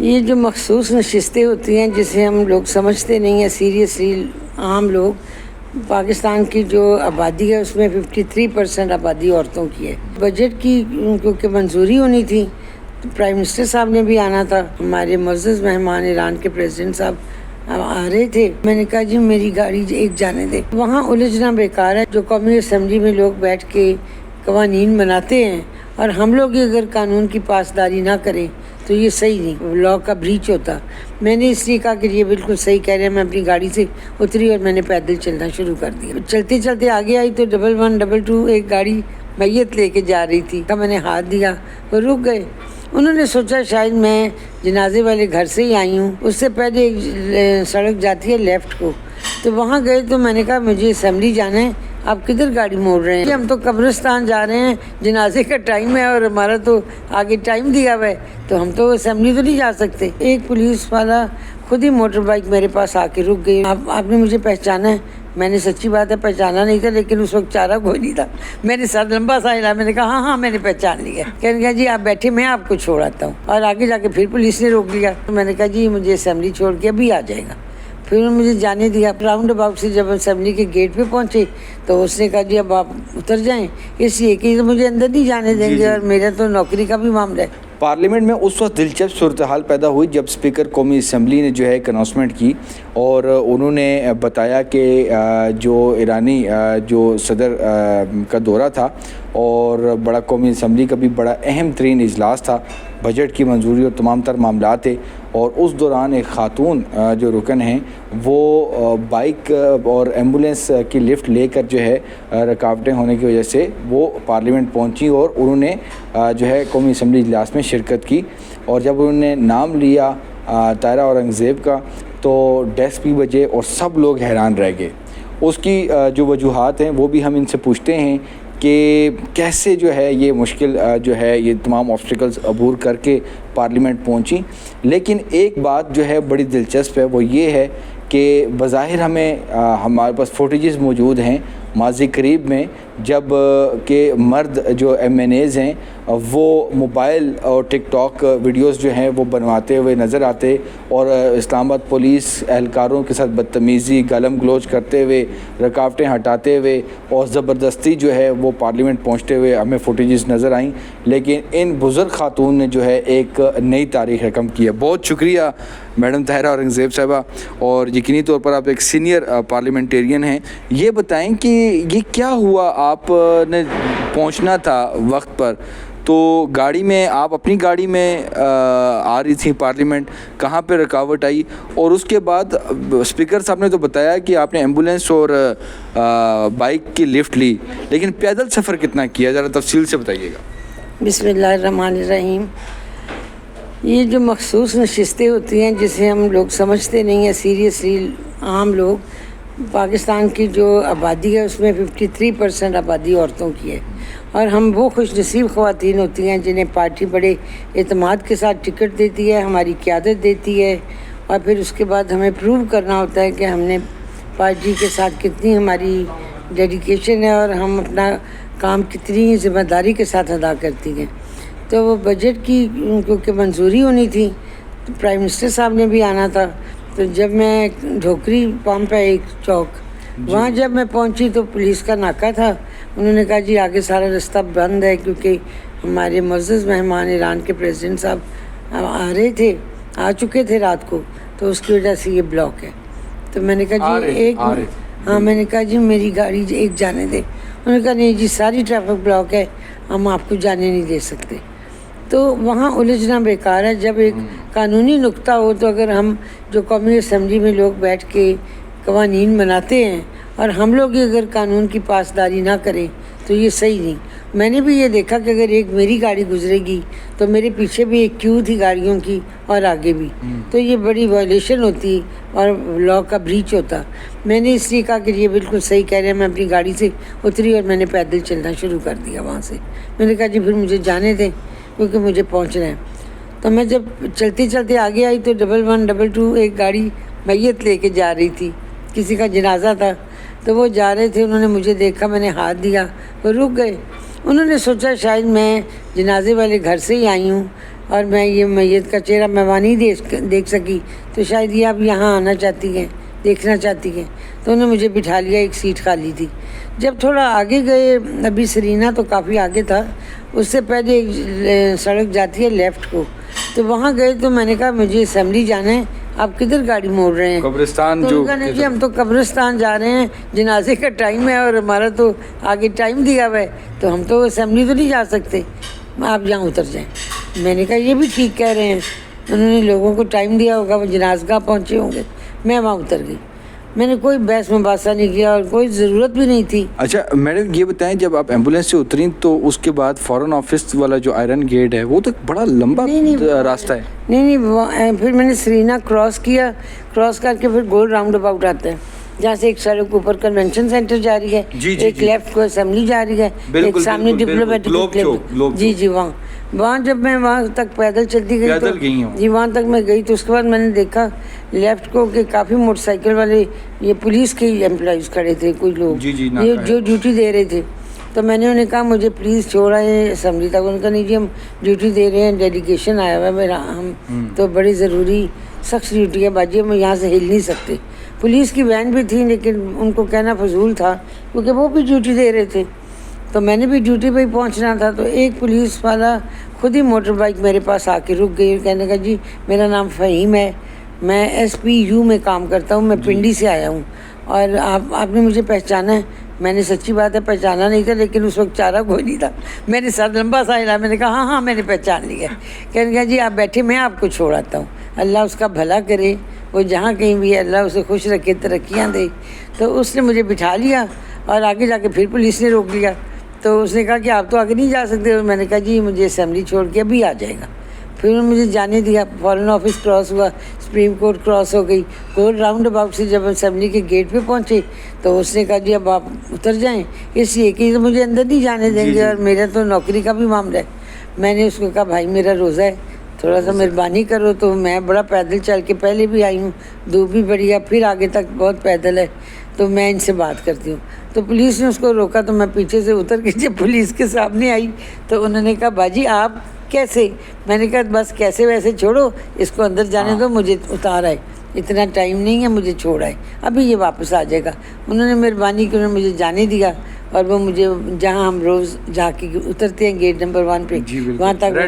یہ جو مخصوص نشستیں ہوتی ہیں جسے ہم لوگ سمجھتے نہیں ہیں سیریسلی، عام لوگ، پاکستان کی جو آبادی ہے اس میں 53% آبادی عورتوں کی ہے۔ بجٹ کی کیونکہ منظوری ہونی تھی، پرائم منسٹر صاحب نے بھی آنا تھا، ہمارے معزز مہمان ایران کے پریزیڈنٹ صاحب آ رہے تھے۔ میں نے کہا جی میری گاڑی ایک جانے دے، وہاں الجھنا بیکار ہے۔ جو قومی اسمبلی میں لوگ بیٹھ کے قوانین بناتے ہیں اور ہم لوگ اگر قانون کی پاسداری نہ کریں تو یہ صحیح نہیں، لا کا بریچ ہوتا۔ میں نے اس لیے کہا کہ یہ بالکل صحیح کہہ رہے ہیں۔ میں اپنی گاڑی سے اتری اور میں نے پیدل چلنا شروع کر دیا۔ چلتے چلتے آگے آئی تو 1122 ایک گاڑی میت لے کے جا رہی تھی، میں نے ہاتھ دیا، وہ رک گئے۔ انہوں نے سوچا شاید میں جنازے والے گھر سے ہی آئی ہوں، اس سے پہلے ایک سڑک جاتی ہے لیفٹ کو، تو وہاں گئے تو میں نے کہا مجھے اسمبلی جانا ہے، آپ کدھر گاڑی موڑ رہے ہیں؟ ہم تو قبرستان جا رہے ہیں، جنازے کا ٹائم ہے اور ہمارا تو آگے ٹائم دیا ہوا ہے، تو ہم تو اسمبلی تو نہیں جا سکتے۔ ایک پولیس والا خود ہی موٹر بائک میرے پاس آ کے رک گئی۔ آپ نے مجھے پہچانا ہے؟ میں نے سچی بات ہے پہچانا نہیں تھا، لیکن اس وقت چارہ کوئی نہیں تھا۔ میں نے سر لمبا سا ہلا، میں نے کہا ہاں میں نے پہچان لیا۔ کہنے لگا جی آپ بیٹھے، میں آپ کو چھوڑاتا ہوں، اور آگے جا کے پھر پولیس نے روک لیا۔ میں نے کہا جی مجھے اسمبلی چھوڑ کے ابھی آ جائے گا۔ پھر انہوں نے مجھے جانے دیا۔ راؤنڈ اباؤٹ سے جب اسمبلی کے گیٹ پہ پہنچے تو اس نے کہا جی اب آپ اتر جائیں، اس لیے کہ مجھے اندر نہیں جانے دیں گے، اور میرا تو نوکری کا بھی معاملہ ہے۔ پارلیمنٹ میں اس وقت دلچسپ صورتحال پیدا ہوئی جب اسپیکر قومی اسمبلی نے جو ہے ایک اناؤنسمنٹ کی، اور انہوں نے بتایا کہ جو ایرانی جو صدر کا دورہ تھا اور بڑا قومی اسمبلی کا بھی بڑا اہم ترین اجلاس تھا، بجٹ کی منظوری اور تمام تر معاملات تھے، اور اس دوران ایک خاتون جو رکن ہیں وہ بائک اور ایمبولینس کی لفٹ لے کر جو ہے رکاوٹیں ہونے کی وجہ سے وہ پارلیمنٹ پہنچی، اور انہوں نے جو ہے قومی اسمبلی اجلاس میں شرکت کی۔ اور جب انہوں نے نام لیا طاہرہ اورنگزیب کا تو ڈیسک بھی بجے اور سب لوگ حیران رہ گئے۔ اس کی جو وجوہات ہیں وہ بھی ہم ان سے پوچھتے ہیں کہ کیسے جو ہے یہ مشکل جو ہے یہ تمام آبسٹیکلز عبور کر کے پارلیمنٹ پہنچی۔ لیکن ایک بات جو ہے بڑی دلچسپ ہے، وہ یہ ہے کہ بظاہر ہمارے پاس فوٹیجز موجود ہیں ماضی قریب میں، جب کہ مرد جو ایم این ایز ہیں وہ موبائل اور ٹک ٹاک ویڈیوز جو ہیں وہ بنواتے ہوئے نظر آتے، اور اسلام آباد پولیس اہلکاروں کے ساتھ بدتمیزی، گالم گلوچ کرتے ہوئے، رکاوٹیں ہٹاتے ہوئے اور زبردستی جو ہے وہ پارلیمنٹ پہنچتے ہوئے ہمیں فوٹیجز نظر آئیں۔ لیکن ان بزرگ خاتون نے جو ہے ایک نئی تاریخ رقم کی ہے۔ بہت شکریہ میڈم طاہرہ اورنگزیب صاحبہ، اور یقینی طور پر آپ ایک سینئر پارلیمنٹیرین ہیں۔ یہ بتائیں کہ یہ کیا ہوا، آپ نے پہنچنا تھا وقت پر، تو گاڑی میں آپ اپنی گاڑی میں آ رہی تھی پارلیمنٹ، کہاں پہ رکاوٹ آئی؟ اور اس کے بعد اسپیکر صاحب نے تو بتایا کہ آپ نے ایمبولینس اور بائک کی لفٹ لی، لیکن پیدل سفر کتنا کیا، ذرا تفصیل سے بتائیے گا۔ بسم اللہ الرحمن الرحیم۔ یہ جو مخصوص نشستیں ہوتی ہیں جسے ہم لوگ سمجھتے نہیں ہیں سیریسلی، عام لوگ، پاکستان کی جو آبادی ہے اس میں 53% آبادی عورتوں کی ہے، اور ہم وہ خوش نصیب خواتین ہوتی ہیں جنہیں پارٹی بڑے اعتماد کے ساتھ ٹکٹ دیتی ہے، ہماری قیادت دیتی ہے، اور پھر اس کے بعد ہمیں پروو کرنا ہوتا ہے کہ ہم نے پارٹی کے ساتھ کتنی ہماری ڈیڈیکیشن ہے اور ہم اپنا کام کتنی ذمہ داری کے ساتھ ادا کرتی ہیں۔ تو وہ بجٹ کی کیونکہ منظوری ہونی تھی، پرائم منسٹر صاحب نے بھی آنا تھا، تو جب میں ڈھوکری پمپ ہے ایک چوک، وہاں جب میں پہنچی تو پولیس کا ناکہ تھا۔ انہوں نے کہا جی آگے سارا رستہ بند ہے، کیونکہ ہمارے معزز مہمان ایران کے پریزیڈنٹ صاحب آ چکے تھے رات کو، تو اس کی وجہ سے یہ بلاک ہے۔ تو میں نے کہا جی میں نے کہا جی میری گاڑی ایک جانے دے۔ انہوں نے کہا نہیں جی ساری ٹریفک بلاک ہے، ہم آپ کو جانے نہیں دے سکتے۔ تو وہاں الجھنا بیکار ہے۔ جب ایک قانونی نقطہ ہو تو اگر ہم جو قومی اسمبلی میں لوگ بیٹھ کے قوانین بناتے ہیں اور ہم لوگ اگر قانون کی پاسداری نہ کریں تو یہ صحیح نہیں۔ میں نے بھی یہ دیکھا کہ اگر ایک میری گاڑی گزرے گی تو میرے پیچھے بھی ایک کیو تھی گاڑیوں کی، اور آگے بھی، تو یہ بڑی وائلیشن ہوتی اور لا کا بریچ ہوتا۔ میں نے اس لیے کہا کہ یہ بالکل صحیح کہہ رہے ہیں۔ میں اپنی گاڑی سے اتری اور میں نے پیدل چلنا شروع کر دیا وہاں سے۔ میں نے کہا جی پھر مجھے جانے دیں کیونکہ مجھے پہنچنا ہے۔ تو میں جب چلتے چلتے آگے آئی تو 1122 ایک گاڑی میت لے کے جا رہی تھی، کسی کا جنازہ تھا، تو وہ جا رہے تھے، انہوں نے مجھے دیکھا، میں نے ہاتھ دیا، وہ رک گئے۔ انہوں نے سوچا شاید میں جنازے والے گھر سے ہی آئی ہوں، اور میں یہ میت کا چہرہ میں وہاں نہیں دیکھ سکی، تو شاید یہ آپ یہاں آنا چاہتی ہیں، دیکھنا چاہتی ہیں، تو انہوں نے مجھے بٹھا لیا، ایک سیٹ خالی تھی۔ جب تھوڑا آگے گئے، ابھی سرینا تو کافی آگے تھا، اس سے پہلے ایک سڑک جاتی ہے لیفٹ کو، تو وہاں گئے تو میں نے کہا مجھے اسمبلی جانا ہے، آپ کدھر گاڑی موڑ رہے ہیں؟ قبرستان تو جو انہوں نے کہا جی ہم تو قبرستان جا رہے ہیں، جنازے کا ٹائم ہے اور ہمارا تو آگے ٹائم دیا ہوا ہے، تو ہم تو اسمبلی تو نہیں جا سکتے، آپ یہاں اتر جائیں۔ میں نے کہا یہ بھی ٹھیک کہہ رہے ہیں، انہوں نے لوگوں کو ٹائم دیا ہوگا، وہ جنازگاہ پہنچے ہوں گے۔ میں وہاں اتر گئی، میں نے کوئی بحث مباحثہ نہیں کیا اور کوئی ضرورت بھی نہیں تھی۔ اچھا میڈم یہ بتائیں، جب آپ ایمبولینس سے اتریں تو اس کے بعد فورن آفس والا جو آئرن گیٹ ہے وہ تو بڑا لمبا راستہ ہے۔ نہیں، پھر میں نے سرینا کراس کیا، کراس کر کے پھر گول راؤنڈ اباؤٹ آتا ہے، جہاں سے ایک سڑک اوپر کنونشن سینٹر جا رہی ہے، ایک لیفٹ کو اسمبلی جا رہی ہے، ایک سامنے ڈپلومیٹک، جی وہاں جب میں وہاں تک پیدل چلتی گئی تو جی وہاں تک میں گئی، تو اس کے بعد میں نے دیکھا لیفٹ کو کہ کافی موٹر سائیکل والے یہ پولیس کے امپلائیز کھڑے تھے، کچھ لوگ یہ جو ڈیوٹی دے رہے تھے، تو میں نے انہیں کہا مجھے پلیز چھوڑا ہے اسمبلی تک۔ ان کا نہیں جی ہم ڈیوٹی دے رہے ہیں، ڈیلیگیشن آیا ہوا ہے میرا، ہم تو بڑی ضروری سخت ڈیوٹی ہے باجی، ہم یہاں سے ہل نہیں سکتے۔ پولیس کی وین بھی تھی لیکن ان کو کہنا فضول تھا کیونکہ وہ بھی ڈیوٹی دے رہے تھے، تو میں نے بھی ڈیوٹی پہ ہی پہنچنا تھا۔ تو ایک پولیس والا خود ہی موٹر بائک میرے پاس آ کے رک گئی، کہنے کا جی میرا نام فہیم ہے، میں SPU میں کام کرتا ہوں، میں پنڈی سے آیا ہوں، اور آپ نے مجھے پہچانا ہے؟ میں نے سچی بات ہے پہچانا نہیں تھا، لیکن اس وقت چارہ کوئی نہیں تھا، میں نے سر لمبا سا ہلا، میں نے کہا ہاں میں نے پہچان لیا۔ کہنے کا جی آپ بیٹھے، میں آپ کو چھوڑاتا ہوں، اللہ اس کا بھلا کرے، وہ جہاں کہیں بھی ہے اللہ اسے خوش رکھے، ترقیاں دے۔ تو اس نے مجھے بٹھا لیا اور آگے جا کے پھر پولیس نے روک لیا، تو اس نے کہا کہ آپ تو آگے نہیں جا سکتے، اور میں نے کہا جی مجھے اسمبلی چھوڑ کے ابھی آ جائے گا۔ پھر انہوں نے مجھے جانے دیا، فورن آفس کراس ہوا، سپریم کورٹ کراس ہو گئی، گول راؤنڈ اباؤٹ سے جب اسمبلی کے گیٹ پہ پہنچے تو اس نے کہا جی اب آپ اتر جائیں، اس لیے کہ مجھے اندر نہیں جانے دیں گے اور میرا تو نوکری کا بھی معاملہ ہے۔ میں نے اس کو کہا بھائی میرا روزہ ہے، تھوڑا سا مہربانی کرو، تو میں بڑا پیدل چل کے پہلے بھی آئی ہوں، دھوپ بھی بڑی ہے، پھر آگے تک بہت پیدل ہے، تو میں ان سے بات کرتی ہوں۔ تو پولیس نے اس کو روکا، تو میں پیچھے سے اتر کے جب پولیس کے سامنے آئی تو انہوں نے کہا باجی آپ کیسے؟ میں نے کہا بس کیسے ویسے چھوڑو اس کو، اندر جانے دو، مجھے اتارا ہے، اتنا ٹائم نہیں ہے، مجھے چھوڑا ہے، ابھی یہ واپس آ جائے گا۔ انہوں نے مہربانی کی، انہوں نے مجھے جانے دیا، اور وہ مجھے جہاں ہم روز جا کے اترتے ہیں گیٹ نمبر 1 پہ، وہاں تک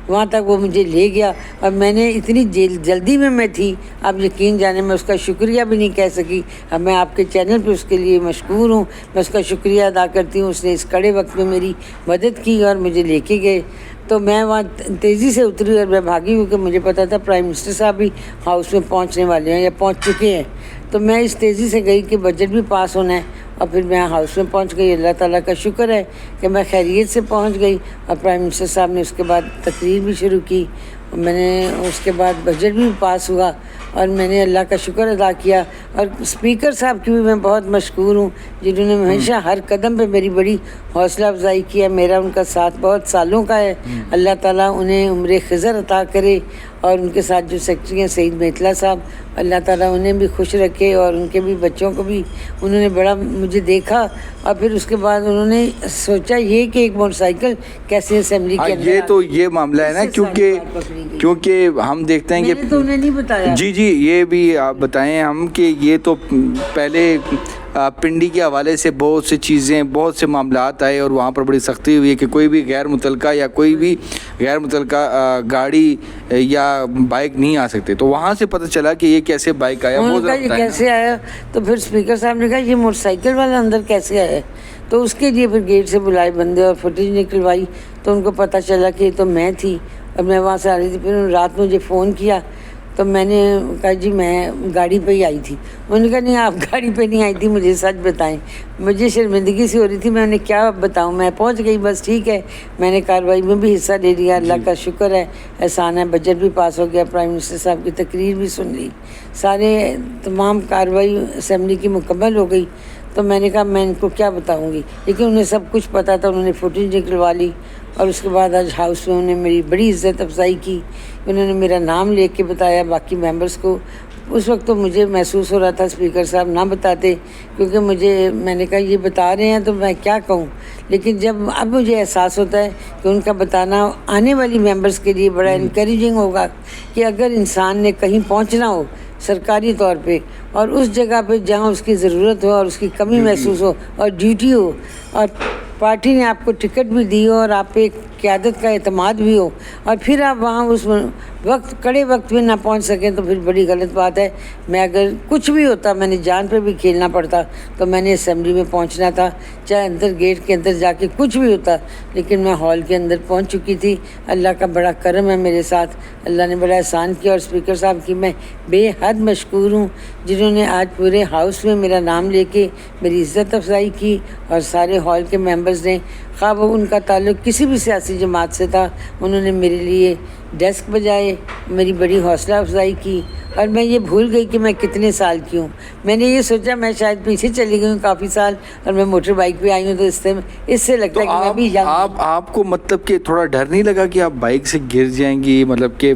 وہاں تک وہ مجھے لے گیا، اور میں نے اتنی جلدی میں تھی، آپ یقین جانے میں اس کا شکریہ بھی نہیں کہہ سکی۔ اب میں آپ کے چینل پہ اس کے لیے مشکور ہوں، میں اس کا شکریہ ادا کرتی ہوں، اس نے اس کڑے وقت میں میری مدد کی اور مجھے لے کے گئے۔ تو میں وہاں تیزی سے اتری اور میں بھاگی، کیونکہ مجھے پتا تھا پرائم منسٹر صاحب بھی ہاؤس میں پہنچنے والے ہیں یا پہنچ چکے ہیں، تو میں اس تیزی سے گئی کہ بجٹ بھی پاس ہونا ہے، اور پھر میں ہاؤس میں پہنچ گئی۔ اللہ تعالیٰ کا شکر ہے کہ میں خیریت سے پہنچ گئی، اور پرائم منسٹر صاحب نے اس کے بعد تقریر بھی شروع کی، میں نے اس کے بعد بجٹ بھی پاس ہوا، اور میں نے اللہ کا شکر ادا کیا۔ اور اسپیکر صاحب کی بھی میں بہت مشکور ہوں، جنہوں نے ہمیشہ ہر قدم پہ میری بڑی حوصلہ افزائی کیا، میرا ان کا ساتھ بہت سالوں کا ہے۔ اللہ تعالیٰ انہیں عمر خضر عطا کرے، اور ان کے ساتھ جو سیکرٹری ہیں سعید میتلا صاحب، اللہ تعالیٰ انہیں بھی خوش رکھے، اور ان کے بھی بچوں کو بھی۔ انہوں نے بڑا مجھے دیکھا، اور پھر اس کے بعد انہوں نے سوچا یہ کہ ایک موٹر سائیکل کیسے اسمبلی کے اندر، یہ تو یہ معاملہ ہے نا، کیونکہ ہم دیکھتے ہیں کہ تو انہیں نہیں بتایا۔ جی یہ بھی آپ بتائیں ہم کہ یہ تو پہلے پنڈی کے حوالے سے بہت سی چیزیں، بہت سے معاملات آئے، اور وہاں پر بڑی سختی ہوئی ہے کہ کوئی بھی غیر متعلقہ یا کوئی بھی غیر متعلقہ گاڑی یا بائک نہیں آ سکتے، تو وہاں سے پتہ چلا کہ یہ کیسے بائک آیا، وہ یہ کیسے آیا۔ تو پھر اسپیکر صاحب نے کہا یہ موٹر سائیکل والا اندر کیسے آیا، تو اس کے لیے پھر گیٹ سے بلائے بندے اور فوٹیج نکلوائی، تو ان کو پتہ چلا کہ یہ تو میں تھی، اور میں وہاں سے آ رہی تھی۔ پھر انہوں نے رات مجھے فون کیا، تو میں نے کہا جی میں گاڑی پہ ہی آئی تھی۔ انہوں نے کہا نہیں آپ گاڑی پہ نہیں آئی تھی، مجھے سچ بتائیں۔ مجھے شرمندگی سی ہو رہی تھی، میں نے کیا بتاؤں، میں پہنچ گئی بس ٹھیک ہے، میں نے کارروائی میں بھی حصہ لے لیا، اللہ کا شکر ہے، احسان ہے، بجٹ بھی پاس ہو گیا، پرائم منسٹر صاحب کی تقریر بھی سن لی، تمام کارروائی اسمبلی کی مکمل ہو گئی۔ تو میں نے کہا میں ان کو کیا بتاؤں گی، لیکن انہیں سب کچھ پتہ تھا، انہوں نے فوٹیج نکلوا لی، اور اس کے بعد آج ہاؤس میں انہوں نے میری بڑی عزت افزائی کی، انہوں نے میرا نام لے کے بتایا باقی ممبرس کو، اس وقت تو مجھے محسوس ہو رہا تھا اسپیکر صاحب نہ بتاتے، کیونکہ میں نے کہا یہ بتا رہے ہیں تو میں کیا کہوں، لیکن جب اب مجھے احساس ہوتا ہے کہ ان کا بتانا آنے والی ممبرس کے لیے بڑا انکریجنگ ہوگا، کہ اگر انسان نے کہیں پہنچنا ہو سرکاری طور پہ اور اس جگہ پہ جہاں اس کی ضرورت ہو اور اس کی کمی محسوس ہو اور ڈیوٹی ہو، اور پارٹی نے آپ کو ٹکٹ بھی دی ہو اور آپ پہ قیادت کا اعتماد بھی ہو، اور پھر آپ وہاں اس وقت کڑے وقت میں نہ پہنچ سکیں تو پھر بڑی غلط بات ہے۔ میں اگر کچھ بھی ہوتا، میں نے جان پہ بھی کھیلنا پڑتا تو میں نے اسمبلی میں پہنچنا تھا، چاہے اندر گیٹ کے اندر جا کے کچھ بھی ہوتا، لیکن میں ہال کے اندر پہنچ چکی تھی۔ اللہ کا بڑا کرم ہے میرے ساتھ، اللہ نے بڑا احسان کیا، اور اسپیکر صاحب کی میں بے حد مشکور ہوں، جنہوں نے آج پورے ہاؤس میں میرا نام لے کے میری عزت افزائی کی، اور سارے ہال کے ممبرز نے، خواہ وہ ان کا تعلق کسی بھی سیاسی جماعت سے تھا، انہوں نے میرے لیے ڈیسک بجائے، میری بڑی حوصلہ افزائی کی۔ اور میں یہ بھول گئی کہ میں کتنے سال کی ہوں، میں نے یہ سوچا میں شاید پیچھے چلی گئی ہوں کافی سال، اور میں موٹر بائک پہ آئی ہوں، تو اس سے لگتا ہے کہ میں بھی آپ کو مطلب کہ تھوڑا ڈر نہیں لگا کہ آپ بائک سے گر جائیں گی؟ مطلب کہ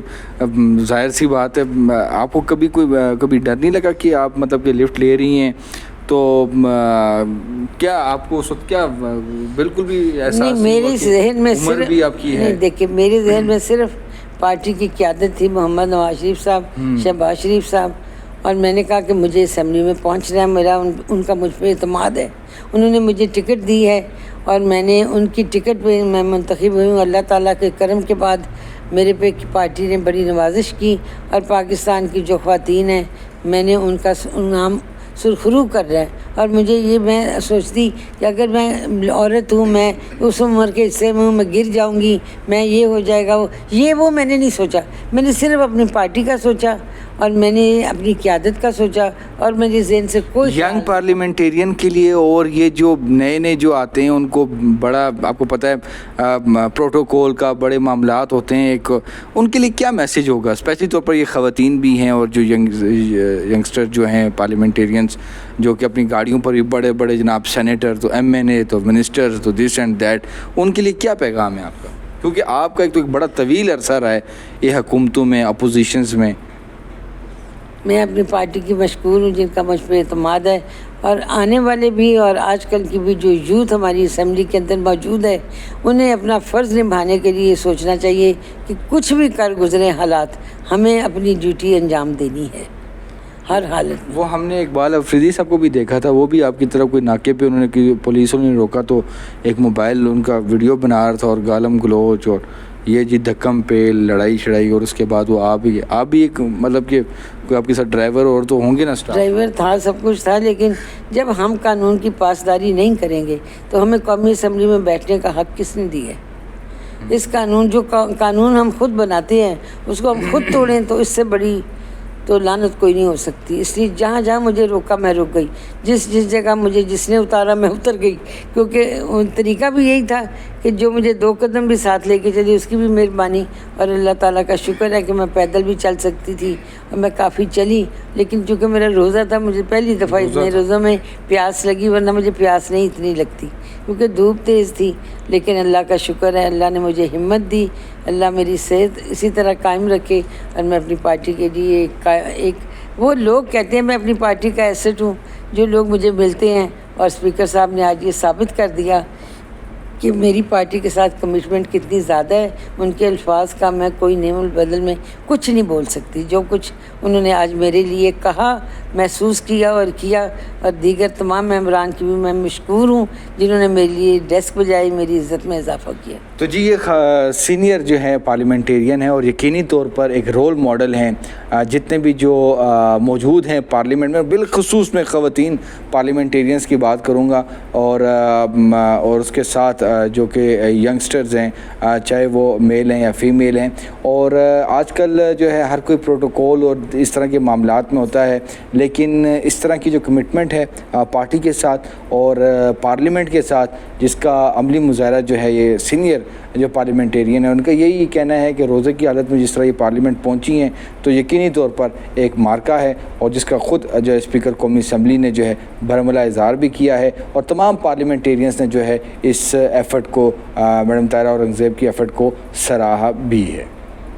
ظاہر سی بات ہے، آپ کو کبھی ڈر نہیں لگا کہ آپ مطلب کہ لفٹ لے رہی ہیں تو کیا آپ کو اس وقت کیا بالکل بھی احساس نہیں؟ میرے ذہن میں عمر بھی آپ کی ہے، دیکھیے میرے ذہن میں صرف پارٹی کی قیادت تھی، محمد نواز شریف صاحب، شہباز شریف صاحب، اور میں نے کہا کہ مجھے اسمبلی میں پہنچنا ہے، میرا ان کا مجھ پہ اعتماد ہے، انہوں نے مجھے ٹکٹ دی ہے اور میں نے ان کی ٹکٹ پہ میں منتخب ہوئی ہوں۔ اللہ تعالیٰ کے کرم کے بعد میرے پہ پارٹی نے بڑی نوازش کی، اور پاکستان کی جو خواتین ہیں میں نے ان کا نام سرخرو کر رہا ہے، اور مجھے یہ میں سوچتی کہ اگر میں عورت ہوں، میں اس عمر کے حصے میں ہوں، میں گر جاؤں گی، میں یہ ہو جائے گا وہ میں نے نہیں سوچا، میں نے صرف اپنی پارٹی کا سوچا، اور میں نے اپنی قیادت کا سوچا، اور میرے ذہن سے کوئی ینگ پارلیمنٹیرین کے لیے، اور یہ جو نئے جو آتے ہیں ان کو بڑا، آپ کو پتہ ہے پروٹوکول کا بڑے معاملات ہوتے ہیں، ان کے لیے کیا میسیج ہوگا؟ اسپیشلی طور پر یہ خواتین بھی ہیں، اور جو ینگسٹر جو ہیں پارلیمنٹیرینس، جو کہ اپنی گاڑیوں پر بھی بڑے بڑے جناب سینیٹر، تو ایم این اے، تو منسٹر، تو دس اینڈ دیٹ، ان کے لیے کیا پیغام ہے آپ کا؟ کیونکہ آپ کا ایک بڑا طویل عرصہ رہا ہے یہ حکومتوں میں، اپوزیشنز میں۔ میں اپنی پارٹی کی مشکور ہوں، جن کا مجھ پہ اعتماد ہے، اور آنے والے بھی اور آج کل کی بھی جو یوتھ ہماری اسمبلی کے اندر موجود ہے، انہیں اپنا فرض نبھانے کے لیے سوچنا چاہیے کہ کچھ بھی کر گزرے حالات، ہمیں اپنی ڈیوٹی انجام دینی ہے ہر حالت میں۔ وہ ہم نے اقبال افریدی صاحب کو بھی دیکھا تھا، وہ بھی آپ کی طرف کوئی ناکے پہ انہوں نے پولیسوں نے روکا تو ایک موبائل ان کا ویڈیو بنا رہا تھا، اور گالم گلوچ اور یہ جی دھکم پہ لڑائی شڑائی، اور اس کے بعد وہ آپ بھی ایک مطلب کہ کوئی آپ کے ساتھ ڈرائیور اور تو ہوں گے نا؟ ڈرائیور تھا، سب کچھ تھا، لیکن جب ہم قانون کی پاسداری نہیں کریں گے تو ہمیں قومی اسمبلی میں بیٹھنے کا حق کس نے دیا ہے؟ اس قانون ہم خود بناتے ہیں، اس کو ہم خود توڑیں تو اس سے بڑی تو لعنت کوئی نہیں ہو سکتی۔ اس لیے جہاں جہاں مجھے روکا میں رک گئی، جس جگہ مجھے جس نے اتارا میں اتر گئی، کیونکہ طریقہ بھی یہی تھا کہ جو مجھے 2 قدم بھی ساتھ لے کے چلی، اس کی بھی مہربانی، اور اللہ تعالیٰ کا شکر ہے کہ میں پیدل بھی چل سکتی تھی، اور میں کافی چلی، لیکن چونکہ میرا روزہ تھا، مجھے پہلی دفعہ اتنے روزوں میں پیاس لگی، ورنہ مجھے پیاس نہیں اتنی لگتی کیونکہ دھوپ تیز تھی، لیکن اللہ کا شکر ہے، اللہ نے مجھے ہمت دی، اللہ میری صحت اسی طرح قائم رکھے، اور میں اپنی پارٹی کے لیے وہ لوگ کہتے ہیں میں اپنی پارٹی کا ایسٹ ہوں، جو لوگ مجھے ملتے ہیں، اور اسپیکر صاحب نے آج یہ ثابت کر دیا کہ میری پارٹی کے ساتھ کمٹمنٹ کتنی زیادہ ہے۔ ان کے الفاظ کا میں کوئی نیم البدل میں کچھ نہیں بول سکتی، جو کچھ انہوں نے آج میرے لیے کہا، محسوس کیا اور کیا، اور دیگر تمام ممبران کی بھی میں مشکور ہوں جنہوں نے میرے لیے ڈیسک بجائی، میری عزت میں اضافہ کیا۔ تو جی یہ سینئر جو ہیں پارلیمنٹیرین ہیں، اور یقینی طور پر ایک رول ماڈل ہیں جتنے بھی جو موجود ہیں پارلیمنٹ میں، بالخصوص میں خواتین پارلیمنٹیرینس کی بات کروں گا، اور اس کے ساتھ جو کہ ینگسٹرز ہیں، چاہے وہ میل ہیں یا فیمیل ہیں، اور آج کل جو ہے ہر کوئی پروٹوکول اور اس طرح کے معاملات میں ہوتا ہے، لیکن اس طرح کی جو کمٹمنٹ ہے پارٹی کے ساتھ اور پارلیمنٹ کے ساتھ، جس کا عملی مظاہرہ جو ہے یہ سینئر جو پارلیمنٹیرین ہیں، ان کا یہی کہنا ہے کہ روزے کی حالت میں جس طرح یہ پارلیمنٹ پہنچی ہیں تو یقینی طور پر ایک مارکہ ہے، اور جس کا خود جو اسپیکر قومی اسمبلی نے جو ہے برملا اظہار بھی کیا ہے، اور تمام پارلیمنٹیرینس نے جو ہے اس ایفرٹ کو، میڈم طاہرہ اورنگزیب کی ایفرٹ کو سراہا بھی ہے۔